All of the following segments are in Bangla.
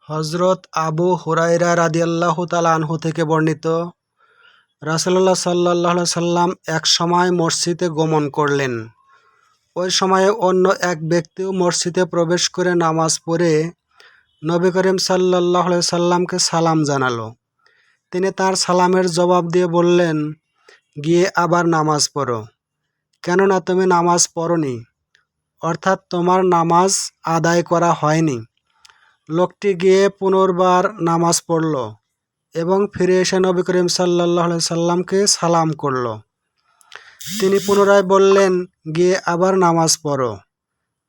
হযরত আবু হুরায়রা রাদিয়াল্লাহু তাআলা আনহু থেকে বর্ণিত, রাসূলুল্লাহ সাল্লাল্লাহু আলাইহি সাল্লাম এক সময় মসজিদে গমন করলেন। ওই সময়ে অন্য এক ব্যক্তিও মসজিদে প্রবেশ করে নামাজ পড়ে নবী করিম সাল্লাল্লাহু আলাইহি সাল্লামকে সালাম জানালো। তিনি তার সালামের জবাব দিয়ে বললেন, গিয়ে আবার নামাজ পড়ো, কেননা তুমি নামাজ পড়োনি, অর্থাৎ তোমার নামাজ আদায় করা হয়নি। লোকটি গিয়ে পুনর্বার নামাজ পড়ল এবং ফিরে এসে নবী করিম সাল্লাল্লাহু আলাইহি সাল্লামকে সালাম করল। তিনি পুনরায় বললেন, গিয়ে আবার নামাজ পড়ো,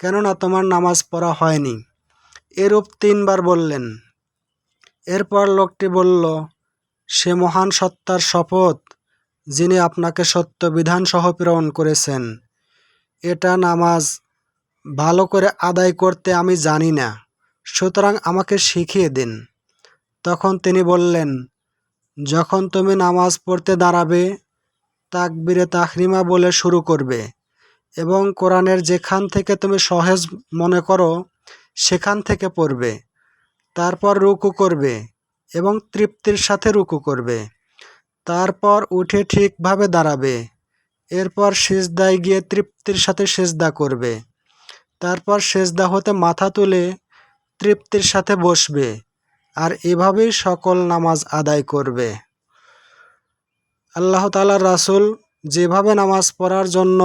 কেননা তোমার নামাজ পড়া হয়নি। এরূপ 3 বার বললেন। এরপর লোকটি বলল, সে মহান সত্তার শপথ, যিনি আপনাকে সত্য বিধান সহ প্রেরণ করেছেন, এটা নামাজ ভালো করে আদায় করতে আমি জানি না, সুতরাং আমাকে শিখিয়ে দিন। তখন তিনি বললেন, যখন তুমি নামাজ পড়তে দাঁড়াবে, তাকবীরে তাহরিমা বলে শুরু করবে এবং কোরআনের যেখান থেকে তুমি সহজ মনে করো সেখান থেকে পড়বে। তারপর রুকু করবে এবং তৃপ্তির সাথে রুকু করবে। তারপর উঠে ঠিকভাবে দাঁড়াবে। এরপর সিজদায় গিয়ে তৃপ্তির সাথে সিজদা করবে। তারপর সিজদা হতে মাথা তুলে তৃপ্তির সাথে বসবে, আর এভাবেই সকল নামাজ আদায় করবে। আল্লাহ তাআলার রাসূল যেভাবে নামাজ পড়ার জন্য